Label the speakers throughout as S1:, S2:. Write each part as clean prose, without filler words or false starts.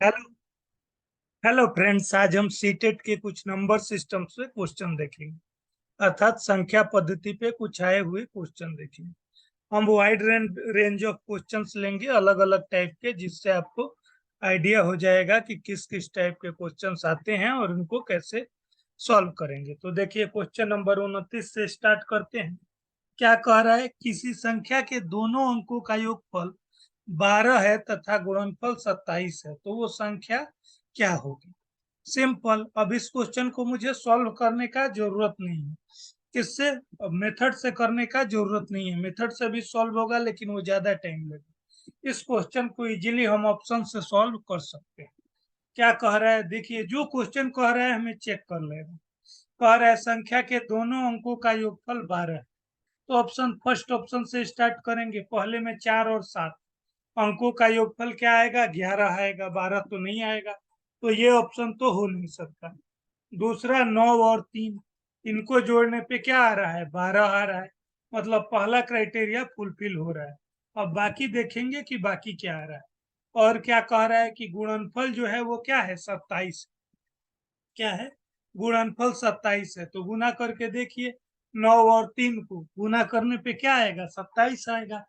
S1: Hello hello friends, आज हम CTET के कुछ नंबर सिस्टम से क्वेश्चन देखेंगे। अर्थात संख्या पद्धति पे कुछ आए हुए क्वेश्चन देखेंगे। हम वाइड रेंज ऑफ क्वेश्चंस लेंगे, अलग अलग टाइप के, जिससे आपको आइडिया हो जाएगा कि किस किस टाइप के क्वेश्चंस आते हैं और उनको कैसे सॉल्व करेंगे। तो देखिए, क्वेश्चन नंबर 29 से स्टार्ट करते हैं। क्या कह रहा है? किसी संख्या के दोनों अंकों का योगफल 12 है तथा गुणनफल 27 है, तो वो संख्या क्या होगी? सिंपल। अब इस क्वेश्चन को मुझे सॉल्व करने का जरूरत नहीं है। किससे? मेथड से करने का जरूरत नहीं है। मेथड से भी सॉल्व होगा, लेकिन वो ज्यादा टाइम लगेगा। इस क्वेश्चन को इजीली हम ऑप्शन से सॉल्व कर सकते हैं। क्या कह रहा है? देखिए, जो क्वेश्चन कह रहा है हमें चेक कर लेना। कह रहा है संख्या के दोनों अंकों का योगफल 12 है। तो फर्स्ट ऑप्शन से स्टार्ट करेंगे। पहले में 4 और 7 अंकों का योगफल क्या आएगा? 11 आएगा। 12 तो नहीं आएगा, तो ये ऑप्शन तो हो नहीं सकता। दूसरा 9 और 3, इनको जोड़ने पे क्या आ रहा है? 12 आ रहा है। मतलब पहला क्राइटेरिया फुलफिल हो रहा है। अब बाकी देखेंगे कि बाकी क्या आ रहा है। और क्या कह रहा है कि गुणनफल जो है वो क्या है? 27। क्या है? गुणनफल 27 है। तो गुना करके देखिए, 9 और 3 को गुना करने पे क्या आएगा? 27 आएगा।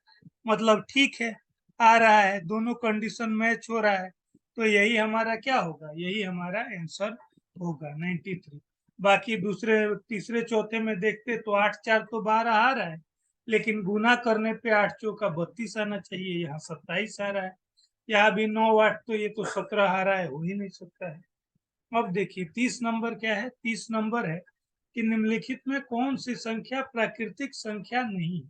S1: मतलब ठीक है, आ रहा है, दोनों कंडीशन मैच हो रहा है। तो यही हमारा क्या होगा? यही हमारा आंसर होगा 93। बाकी दूसरे तीसरे चौथे में देखते तो 8 4 तो 12 आ रहा है, लेकिन गुना करने पे 8 चौका 32 आना चाहिए। यहाँ 27 आ रहा है। यहाँ भी 9 8 तो ये तो 17 आ रहा है, हो ही नहीं सकता है। अब देखिए 30 नंबर क्या है? 30 नंबर है कि निम्नलिखित में कौन सी संख्या प्राकृतिक संख्या नहीं है।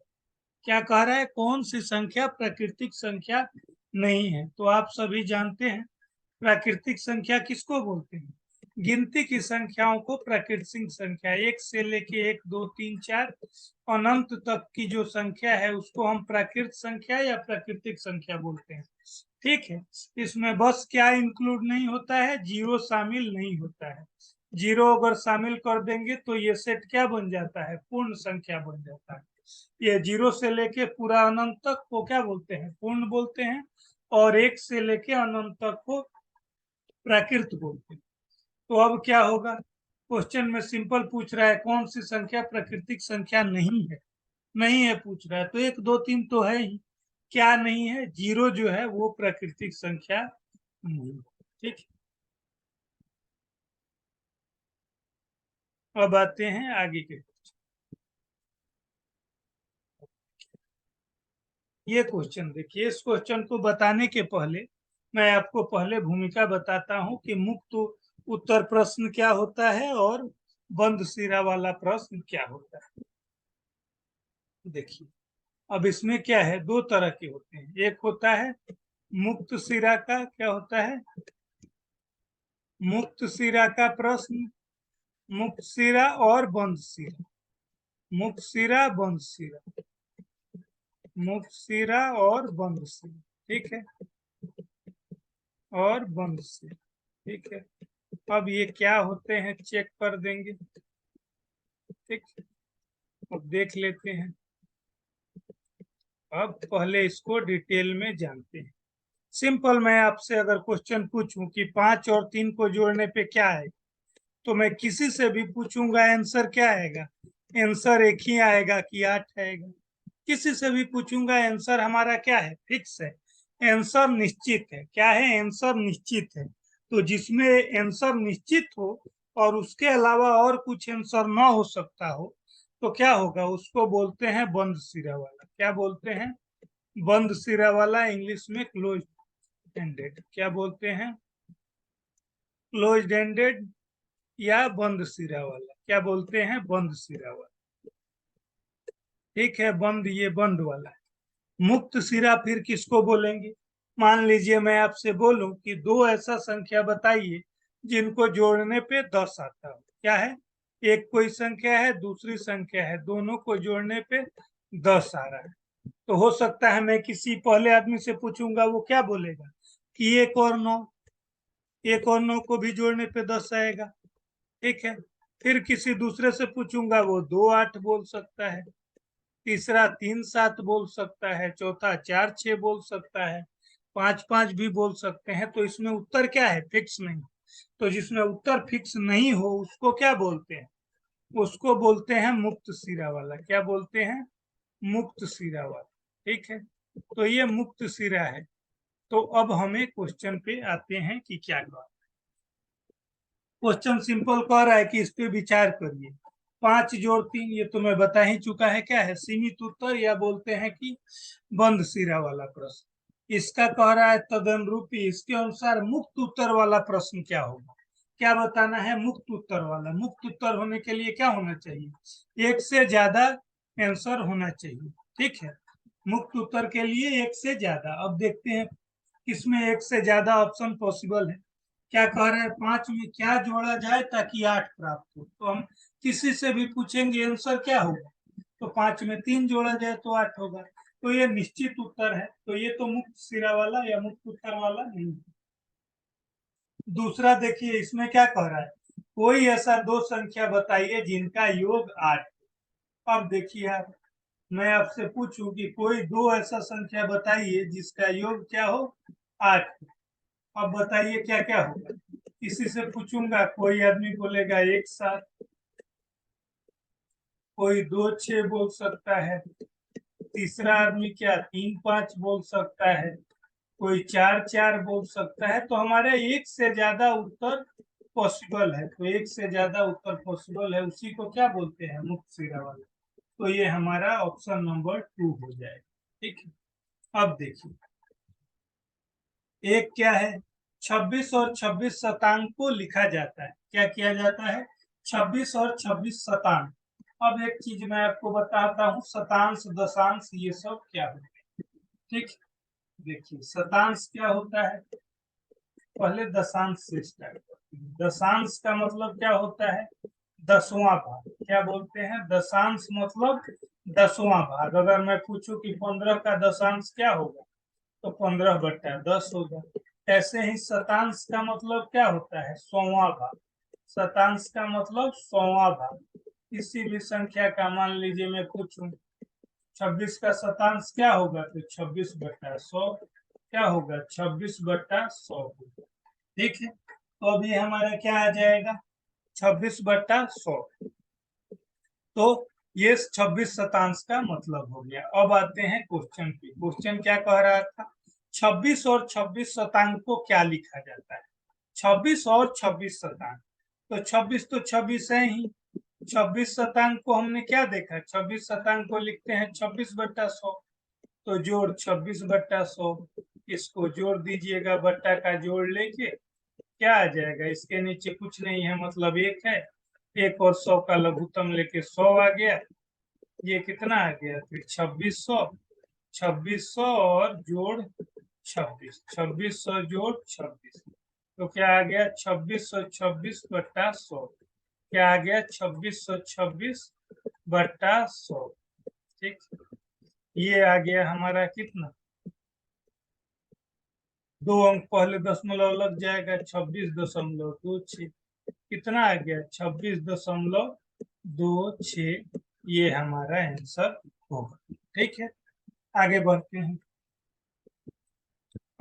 S1: क्या कह रहा है? कौन सी संख्या प्राकृतिक संख्या नहीं है? तो आप सभी जानते हैं, प्राकृतिक संख्या किसको बोलते हैं? गिनती की संख्याओं को प्राकृतिक संख्या, एक से लेके 1 2 3 4 अनंत तक की जो संख्या है उसको हम प्राकृत संख्या या प्राकृतिक संख्या बोलते हैं। ठीक है। इसमें बस क्या इंक्लूड नहीं होता है? जीरो शामिल नहीं होता है। जीरो अगर शामिल कर देंगे तो ये सेट क्या बन जाता है? पूर्ण संख्या बन जाता है। ये जीरो से लेके पूरा अनंत तक को क्या बोलते हैं? पूर्ण बोलते हैं। और एक से लेके अनंत तक को प्राकृत बोलते हैं। तो अब क्या होगा? क्वेश्चन में सिंपल पूछ रहा है कौन सी संख्या प्राकृतिक संख्या नहीं है। नहीं है पूछ रहा है, तो 1 2 3 तो है ही। क्या नहीं है? जीरो जो है वो प्राकृतिक संख्या नहीं है। ठीक है। अब आते हैं आगे के। ये क्वेश्चन देखिए, इस क्वेश्चन को बताने के पहले मैं आपको पहले भूमिका बताता हूं कि मुक्त उत्तर प्रश्न क्या होता है और बंद सिरा वाला प्रश्न क्या होता है। देखिए, अब इसमें क्या है? दो तरह के होते हैं। एक होता है मुक्त सिरा का, क्या होता है? मुक्त सिरा का प्रश्न, मुक्त सिरा और बंद सिरा। मुक्त सिरा, बंद सिरा, मुक्त सिरा और बंद सिरा। ठीक है। और बंद सिरा। ठीक है। अब ये क्या होते हैं चेक कर देंगे। ठीक। अब देख लेते हैं। अब पहले इसको डिटेल में जानते हैं। सिंपल, मैं आपसे अगर क्वेश्चन पूछूं कि 5 और 3 को जोड़ने पे क्या है, तो मैं किसी से भी पूछूंगा आंसर क्या आएगा? आंसर एक ही आएगा कि 8 आएगा। किसी से भी पूछूंगा आंसर हमारा क्या है? फिक्स है। आंसर निश्चित है। क्या है? आंसर निश्चित है। तो जिसमें आंसर निश्चित हो और उसके अलावा और कुछ आंसर ना हो सकता हो, तो क्या होगा? उसको बोलते हैं बंद सिरा वाला। क्या बोलते हैं? बंद सिरा वाला। इंग्लिश में क्लोज एंडेड। क्या बोलते हैं? क्लोज एंडेड या बंद सिरा वाला। क्या बोलते हैं? बंद सिरा वाला। ठीक है, बंद, ये बंद वाला है। मुक्त सिरा फिर किसको बोलेंगे? मान लीजिए मैं आपसे बोलूं कि दो ऐसा संख्या बताइए जिनको जोड़ने पे 10 आता हो। क्या है? एक कोई संख्या है, दूसरी संख्या है, दोनों को जोड़ने पे 10 आ रहा है। तो हो सकता है मैं किसी पहले आदमी से पूछूंगा, वो क्या बोलेगा कि 1 और 9, 1 और 9 को भी जोड़ने पे 10 आएगा। ठीक है। फिर किसी दूसरे से पूछूंगा, वो 2 8 बोल सकता है। तीसरा 3 7 बोल सकता है। चौथा 4 6 बोल सकता है। 5 5 भी बोल सकते हैं। तो इसमें उत्तर क्या है? फिक्स नहीं। तो जिसमें उत्तर फिक्स नहीं हो उसको क्या बोलते हैं? उसको बोलते हैं मुक्त सिरा वाला। क्या बोलते हैं? मुक्त सिरा वाला। ठीक है, तो ये मुक्त सिरा है। तो अब हमें क्वेश्चन पे आते हैं कि क्या कहा। क्वेश्चन सिंपल कह रहा है कि इस पे विचार करिए। 5 जोड़ 3, ये तो मैं बता ही चुका है क्या है? सीमित उत्तर, या बोलते हैं कि बंद सिरा वाला प्रश्न। इसका कह रहा है तदनुरूपी इसके अनुसार मुक्त उत्तर वाला प्रश्न क्या होगा? क्या बताना है? मुक्त उत्तर वाला। मुक्त उत्तर होने के लिए क्या होना चाहिए? एक से ज्यादा आंसर होना चाहिए। ठीक है, मुक्त उत्तर के लिए एक से ज्यादा। अब देखते हैं किसमें एक से ज्यादा ऑप्शन पॉसिबल है। क्या कह रहे हैं? 5 में क्या जोड़ा जाए ताकि 8 प्राप्त हो? तो हम किसी से भी पूछेंगे आंसर क्या होगा? तो 5 में 3 जोड़ा जाए तो 8 होगा। तो ये निश्चित उत्तर है। तो ये तो मुक्त सिरा वाला या मुक्त उत्तर वाला नहीं है। दूसरा देखिए, इसमें क्या कह रहा है? कोई ऐसा दो संख्या बताइए जिनका योग 8। अब देखिए आप, मैं आपसे पूछूं कि कोई दो ऐसा संख्या बताइए जिसका योग क्या हो? 8। अब बताइए क्या क्या होगा? किसी से पूछूंगा, कोई आदमी बोलेगा 1 7, कोई 2 6 बोल सकता है, तीसरा आदमी क्या 3 5 बोल सकता है, कोई 4 4 बोल सकता है। तो हमारे एक से ज्यादा उत्तर पॉसिबल है। तो एक से ज्यादा उत्तर पॉसिबल है, उसी को क्या बोलते हैं? मुक्त सिरा वाला। तो ये हमारा ऑप्शन नंबर 2 हो जाएगा। ठीक है, अब देखिए एक क्या है? 26 और 26 शतांक को लिखा जाता है। क्या किया जाता है? 26 और 26 शतांक। अब एक चीज मैं आपको बताता हूँ, शतांश दशांश ये सब क्या होता है। ठीक, देखिए शतांश क्या होता है? पहले दशांश से स्टार्ट करते हैं। दशांश का मतलब क्या होता है? 10वां भाग। क्या बोलते हैं? दशांश मतलब 10वां भाग। अगर मैं पूछूं कि 15 का दशांश क्या होगा, तो 15/10 होगा। ऐसे ही शतांश का मतलब क्या होता है? 100वां भाग। शतांश का मतलब 100वां भाग। किसी भी संख्या का मान लीजिए मैं पूछूं 26 का शतांश क्या होगा, तो 26/100 क्या होगा? 26/100 होगा। ठीक है, तो अभी हमारा क्या आ जाएगा? 26/100। तो ये 26 शतांश का मतलब हो गया। अब आते हैं क्वेश्चन पे। क्वेश्चन क्या कह रहा था? 26 और 26 शतांक को क्या लिखा जाता है? 26 और 26 शतांक, तो 26 तो 26 है ही। 26 शतांक को हमने क्या देखा? 26 शतांक को लिखते हैं 26/100। तो जोड़ 26/100, इसको जोड़ दीजिएगा, बट्टा का जोड़ लेके क्या आ जाएगा? इसके नीचे कुछ नहीं है, मतलब एक है। एक और 100 का लघुत्तम लेके 100 आ गया। ये कितना आ गया? फिर 2600। 2600 और जोड़ 26, 2600 जोड़ 26, तो क्या आ गया? 2626/100। क्या आ गया? 2626/100। ठीक, ये आ गया हमारा कितना? 2 अंक पहले दशमलव लग जाएगा, 26.26। कितना आ गया? 26.26। ये हमारा आंसर होगा। ठीक है, आगे बढ़ते हैं।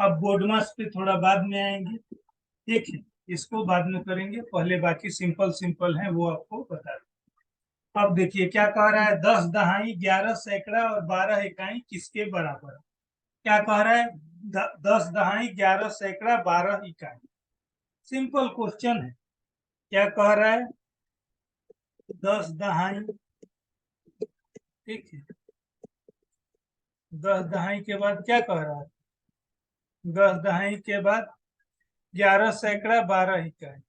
S1: अब बोर्ड मास पे थोड़ा बाद में आएंगे। ठीक है, इसको बाद में करेंगे, पहले बाकी सिंपल सिंपल है वो आपको बता दें। अब देखिए क्या कह रहा है? 10 दहाई 11 सैकड़ा और 12 इकाई किसके बराबर है? क्या कह रहा है? 10 दहाई 11 सैकड़ा 12 इकाई। सिंपल क्वेश्चन है। क्या कह रहा है? 10 दहाई, ठीक है, 10 दहाई के बाद क्या कह रहा है? 10 दहाई के बाद 11 सैकड़ा 12 इकाई।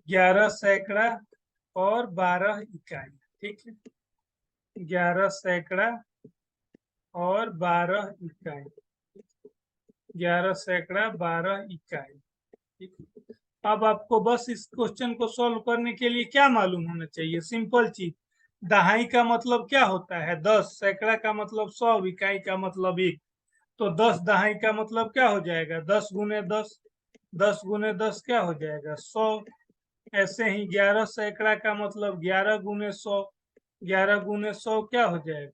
S1: 11 सैकड़ा और 12 इकाई। ठीक है, 11 सैकड़ा और 12 इकाई। 11 सैकड़ा 12 इकाई। ठीक है, अब आपको बस इस क्वेश्चन को सॉल्व करने के लिए क्या मालूम होना चाहिए? सिंपल चीज। दहाई का मतलब क्या होता है? 10। सैकड़ा का मतलब 100। इकाई का मतलब 1। तो 10 दहाई का मतलब क्या हो जाएगा? 10 गुने 10। 10 गुने 10 क्या हो जाएगा? 100। ऐसे ही 11 सैकड़ा का मतलब 11 गुने 100। 11 गुने 100 क्या हो जाएगा?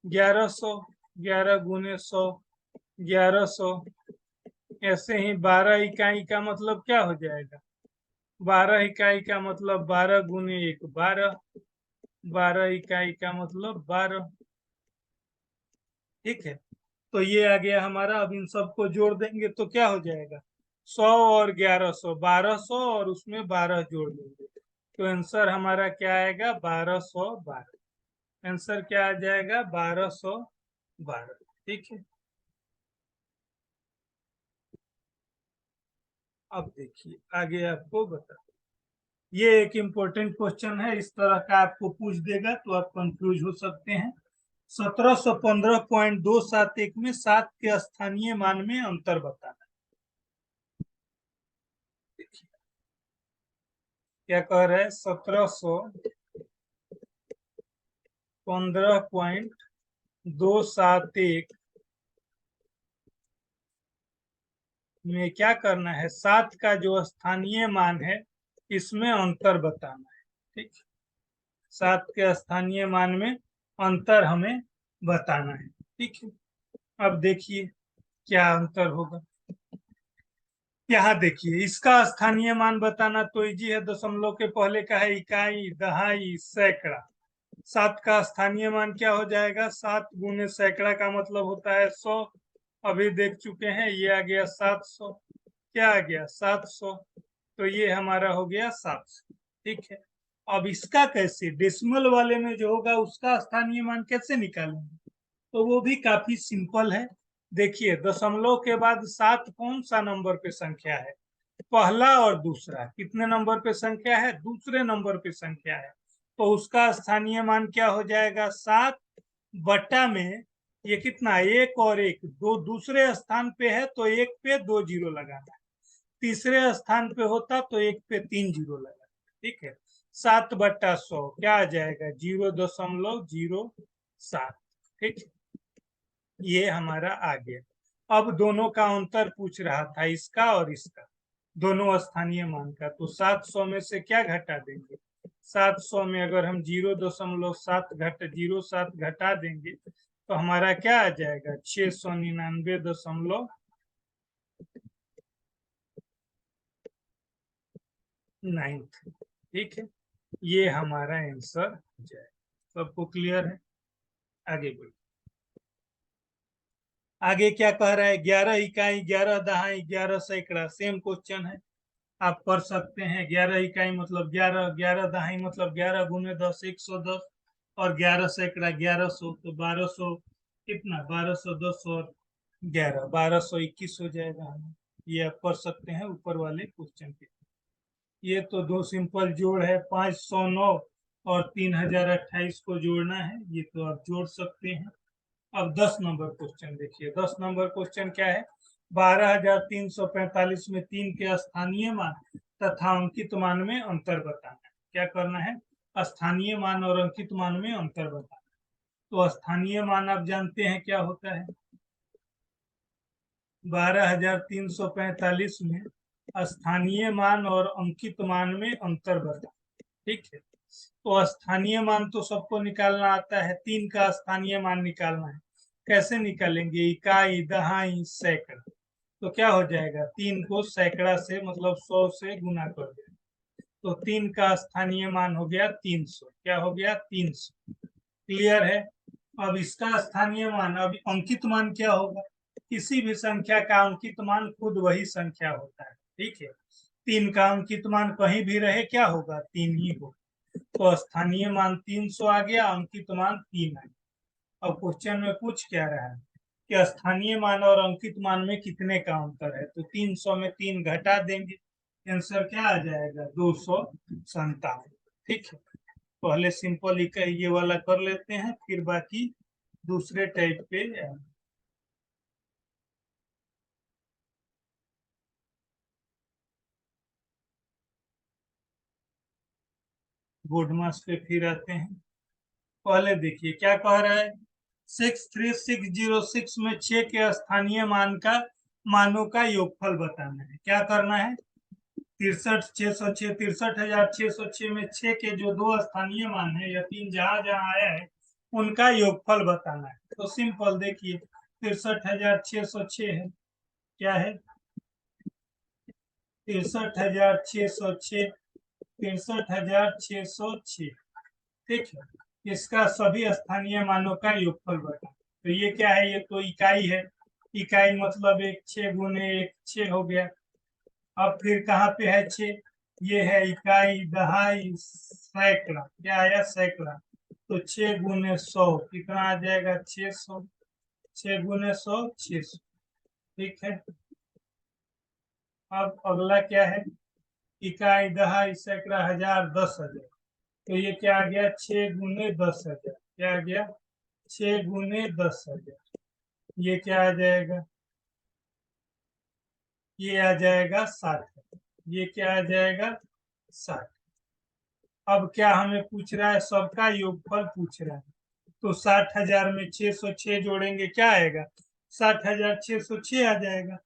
S1: 1100। 11 गुने 100 1100। ऐसे ही 12 इकाई का मतलब क्या हो जाएगा? 12 इकाई का मतलब 12 गुने 1 12। 12 इकाई का मतलब 12। ठीक है, तो ये आ गया हमारा। अब इन सबको जोड़ देंगे तो क्या हो जाएगा? 100 और 1100 1200, और उसमें 12 जोड़ देंगे तो आंसर हमारा क्या आएगा? 1212। आंसर क्या आ जाएगा? 1212। ठीक है, अब देखिए आगे आपको बता। ये एक इम्पोर्टेंट क्वेश्चन है, इस तरह का आपको पूछ देगा तो आप कंफ्यूज हो सकते हैं। 1715.271 में 7 के स्थानीय मान में अंतर बताना। देखिए क्या कह रहे हैं, 1715.271 में क्या करना है? 7 का जो स्थानीय मान है इसमें अंतर बताना है। ठीक, 7 के स्थानीय मान में अंतर हमें बताना है। ठीक है, अब देखिए क्या अंतर होगा। यहाँ देखिए, इसका स्थानीय मान बताना तो इजी है, दशमलव के पहले का है इकाई, दहाई, सैकड़ा। 7 का स्थानीय मान क्या हो जाएगा? 7 गुने सैकड़ा का मतलब होता है 100। अभी देख चुके हैं, ये आ गया 700। क्या आ गया? 700। तो ये हमारा हो गया 700। ठीक है, अब इसका कैसे, डेसिमल वाले में जो होगा उसका स्थानीय मान कैसे निकालेंगे? तो वो भी काफी सिंपल है। देखिए, दशमलव के बाद 7 कौन सा नंबर पे संख्या है? पहला और दूसरा। कितने नंबर पे संख्या है? दूसरे नंबर पे संख्या है। तो उसका स्थानीय मान क्या हो जाएगा? 7 बटा में ये कितना, 1 और 1, दो दूसरे स्थान पे है तो 1 पे 2 जीरो लगाना है। तीसरे स्थान पे होता तो 1 पे 3 जीरो लगाना। ठीक है, 7 बटा 100 क्या आ जाएगा? 0.07। ठीक है, ये हमारा आ गया। अब दोनों का अंतर पूछ रहा था, इसका और इसका, दोनों स्थानीय मान का। तो 700 में से क्या घटा देंगे? 700 में अगर हम 0.7 घटा देंगे तो हमारा क्या आ जाएगा? 699.9। ठीक है, ये हमारा आंसर हो जाएगा। सबको क्लियर है? आगे बढ़िए। आगे क्या कह रहा है? 11 इकाई, 11 दहाई, 11 सैकड़ा। सेम क्वेश्चन है, आप कर सकते हैं। 11 इकाई मतलब 11, 11 दहाई मतलब 11 गुने 10 110, और 11 सैकड़ा 1100, तो 1200 कितना? 1210 और 11 1221 हो जाएगा हमें। ये आप कर सकते हैं ऊपर वाले क्वेश्चन के। ये तो दो सिंपल जोड़ है, 509 और 3028 को जोड़ना है, ये तो आप जोड़ सकते हैं। अब 10 नंबर क्वेश्चन देखिए। 10 नंबर क्वेश्चन क्या है? 12,345 में 3 के स्थानीय मान तथा अंकित मान में अंतर बताना है। क्या करना है? स्थानीय मान और अंकित मान में अंतर बताना है। तो स्थानीय मान आप जानते हैं क्या होता है? 12,345 में स्थानीय मान और अंकित मान में अंतर बताना। ठीक है, तो स्थानीय मान तो सबको निकालना आता है, 3 का स्थानीय मान निकालना है। कैसे निकालेंगे? इकाई, दहाई, सैकड़ा। तो क्या हो जाएगा? 3 को सैकड़ा से मतलब 100 से गुना कर देंगे तो 3 का स्थानीय मान हो गया 300। क्या हो गया? 300। क्लियर है? अब इसका स्थानीय मान, अब अंकित मान क्या होगा? किसी भी संख्या का अंकित मान खुद वही संख्या होता है। ठीक है, 3 का अंकित मान कहीं भी रहे क्या होगा? 3 ही होगा। तो स्थानीय मान 300 आ गया, अंकित मान 3 आ गया। अब क्वेश्चन में पूछ क्या रहा है कि स्थानीय मान और अंकित मान में कितने का अंतर है? तो 300 में 3 घटा देंगे, आंसर क्या आ जाएगा? 257। ठीक है, पहले सिंपल ये वाला कर लेते हैं, फिर बाकी दूसरे टाइप पे बोर्ड मास पे फिर आते हैं। पहले देखिए क्या कह रहा है? 63606 में 6 के स्थानीय मान का मानों का योगफल बताना है। क्या करना है? 63,606, 63,606 में 6 के जो दो स्थानीय मान है या 3 जहां जहां आया है उनका योगफल बताना है। तो सिंपल देखिए 63,606 है, क्या है 63,606, 63,606, ठीक है। इसका सभी स्थानीय मानों का योगफल बता। तो ये क्या है, ये तो इकाई है, इकाई मतलब एक 6 गुने 1 6 हो गया। अब फिर कहाँ पे है 6, ये है इकाई, दहाई, सैकड़ा, क्या आया सैकड़ा। तो 6 गुने 100 कितना आ जाएगा 600, 6 गुने 100 600, ठीक है। अब अगला क्या है, इकाई, दहाई, सैकड़ा, हजार, 10,000। तो ये क्या आ गया 6 गुने 10,000, क्या आ गया 6 गुने 10,000। ये क्या आ जाएगा, ये आ जाएगा 60, ये क्या आ जाएगा 60। अब क्या हमें पूछ रहा है, सबका योगफल पूछ रहा है। तो 60,000 में 606 जोड़ेंगे, क्या आएगा 60,606 आ जाएगा।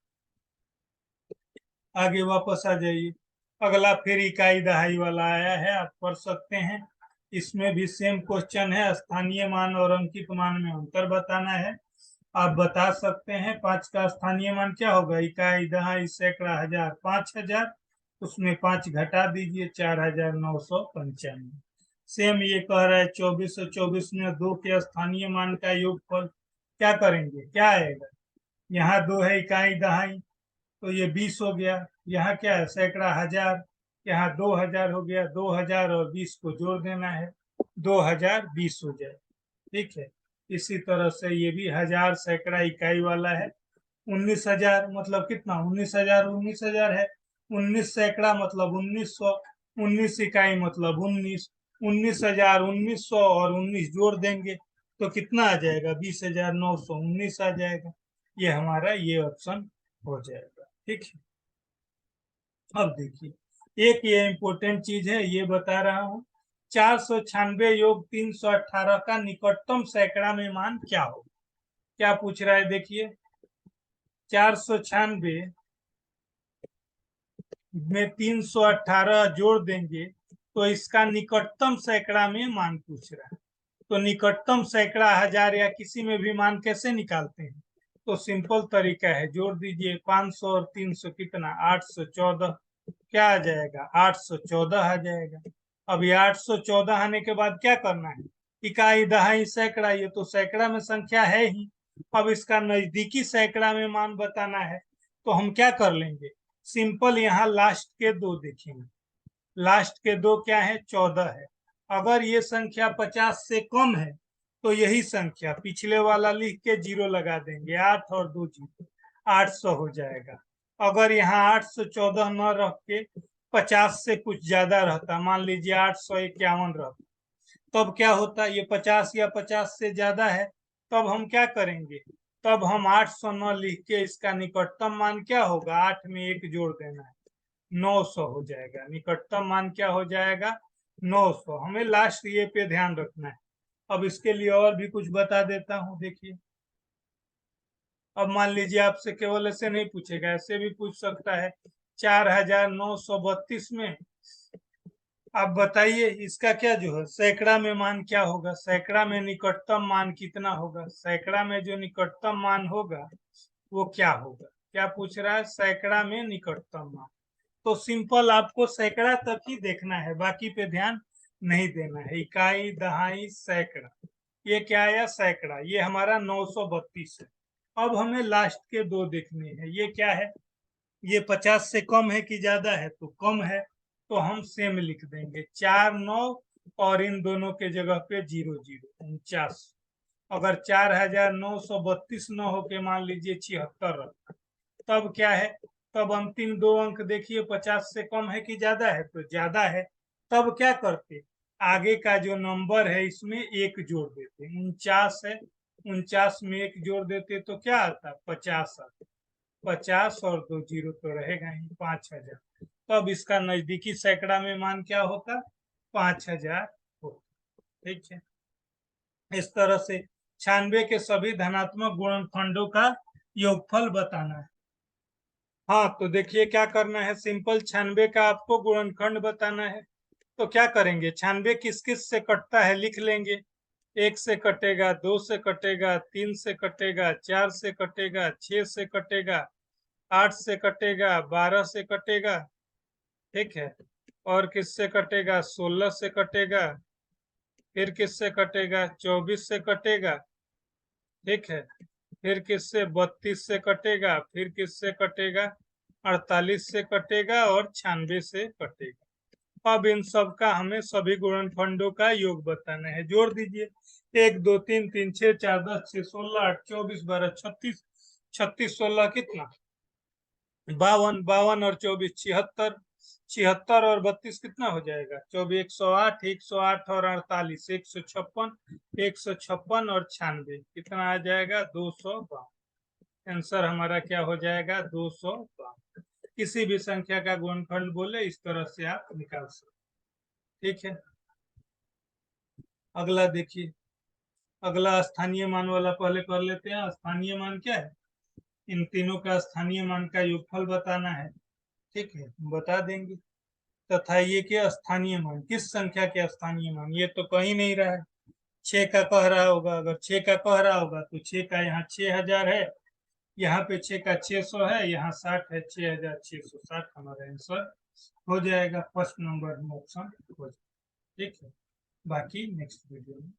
S1: आगे वापस आ जाइए, अगला फिर इकाई दहाई वाला आया है, आप पढ़ सकते हैं। इसमें भी सेम क्वेश्चन है, स्थानीय मान और अंकित मान में अंतर बताना है। आप बता सकते हैं 5 का स्थानीय मान क्या होगा, इकाई, दहाई, सैकड़ा, हजार, 5,000, उसमें 5 घटा दीजिए, 4,995। सेम ये कह रहा है 24 और 24 में 2 के स्थानीय मान का योगफल क्या करेंगे, क्या आएगा। यहाँ 2 है इकाई दहाई, तो ये 20 हो गया। यहाँ क्या है सैकड़ा, हजार, यहाँ 2,000 हो गया, 2,000 और 20 को जोड़ देना है, 2,020 हो जाए, ठीक है। इसी तरह से ये भी हजार, सैकड़ा, इकाई वाला है। 19,000 मतलब कितना, 19,000 19,000 है। 19 सैकड़ा मतलब 1,900, 19 इकाई मतलब 19, 19,000 1,900 और 19 जोड़ देंगे तो कितना आ जाएगा 20,919 आ जाएगा। ये हमारा ये ऑप्शन हो जाएगा, ठीक है। अब देखिए एक ये इंपॉर्टेंट चीज है, ये बता रहा हूँ, 496 योग 318 का निकटतम सैकड़ा में मान क्या हो। क्या पूछ रहा है देखिए, 496 में 318 जोड़ देंगे तो इसका निकटतम सैकड़ा में मान पूछ रहा है। तो निकटतम सैकड़ा, हजार या किसी में भी मान कैसे निकालते हैं, तो सिंपल तरीका है, जोड़ दीजिए 500 और 300 कितना 814, क्या आ जाएगा 814 आ जाएगा। अब ये 814 आने के बाद क्या करना है, इकाई, दहाई, सैकड़ा, ये तो सैकड़ा में संख्या है ही। अब इसका नजदीकी सैकड़ा में मान बताना है, तो हम क्या कर लेंगे, सिंपल यहाँ लास्ट के दो देखेंगे, लास्ट के दो क्या है 14 है। अगर ये संख्या 50 से कम है तो यही संख्या पिछले वाला लिख के जीरो लगा देंगे, 8 और 2 जीरो, 800 हो जाएगा। अगर यहाँ 814 न रख के 50 से कुछ ज्यादा रहता, मान लीजिए 851 रहता, तब क्या होता, ये 50 या 50 से ज्यादा है, तब हम क्या करेंगे, तब हम 800 न लिख के इसका निकटतम मान क्या होगा, 8 में 1 जोड़ देना है, 900 हो जाएगा। निकटतम मान क्या हो जाएगा 900। हमें लास्ट ये पे ध्यान रखना है। अब इसके लिए और भी कुछ बता देता हूँ, देखिए अब मान लीजिए आपसे केवल ऐसे नहीं पूछेगा, ऐसे भी पूछ सकता है 4,932 में आप बताइए इसका क्या जो है सैकड़ा में मान क्या होगा, सैकड़ा में निकटतम मान कितना होगा, सैकड़ा में जो निकटतम मान होगा वो क्या होगा। क्या पूछ रहा है, सैकड़ा में निकटतम मान। तो सिंपल आपको सैकड़ा तक ही देखना है, बाकी पे ध्यान नहीं देना है। इकाई, दहाई, सैकड़ा, ये क्या आया सैकड़ा, ये हमारा 932 है। अब हमें लास्ट के दो देखने हैं, ये क्या है, ये 50 से कम है कि ज्यादा है, तो कम है, तो हम सेम लिख देंगे 4 9 और इन दोनों के जगह पे 0 0, 49। अगर 4,932 न हो के मान लीजिए 76 रखा, तब क्या है, तब अंतिम दो अंक देखिए 50 से कम है कि ज्यादा है, तो ज्यादा है। तब क्या करते, आगे का जो नंबर है इसमें एक जोड़ देते, 49 है, 49 में एक जोड़ देते तो क्या आता 50 आता, 50 और 2 जीरो तो रहेगा ही, 5,000। तो अब इसका नजदीकी सैकड़ा में मान क्या होता 5,000 होता, ठीक है। इस तरह से 96 के सभी धनात्मक गुणनखंडों का योगफल बताना है। हाँ तो देखिए क्या करना है, सिंपल 96 का आपको गुणनखंड बताना है। तो क्या करेंगे, 96 किस किस से कटता है लिख लेंगे, 1 से कटेगा, 2 से कटेगा, 3 से कटेगा, 4 से कटेगा, 6 से कटेगा, 8 से कटेगा, 12 से कटेगा, ठीक है। और किससे कटेगा? 16 से कटेगा, फिर किससे कटेगा? 24 से कटेगा, ठीक है। फिर किससे? 32 से कटेगा, फिर किससे कटेगा? 48 से कटेगा और 96 से कटेगा। अब इन सब का हमें सभी गुणनखंडों का योग बताना है। जोड़ दीजिए। 1 2 3 3 6 4 10 6 16 8 24 12 36, 36 16 कितना? 52, 52 और 24 76, 76 और 32 कितना हो जाएगा? 24 108, 108 और 48 156, 156 और 96 कितना आ जाएगा? 252। आंसर हमारा क्या हो जाएगा? 252। किसी भी संख्या का गुणनखंड बोले इस तरह से आप निकाल सकते, ठीक है। अगला देखिए, अगला स्थानीय मान वाला पहले कर लेते हैं। स्थानीय मान क्या है? इन तीनों का स्थानीय मान का योगफल बताना है, ठीक है, बता देंगे। तथा ये के स्थानीय मान, किस संख्या के स्थानीय मान? ये तो कहीं नहीं रहा है। 6 का कह रहा होगा, अगर 6 का कह रहा होगा तो 6 का यहाँ 6000 है, यहाँ पे 6 का 600 है, यहाँ 60 है, 6660 हमारा आंसर हो जाएगा। फर्स्ट नंबर में ऑप्शन हो जाएगा, ठीक है। बाकी नेक्स्ट वीडियो में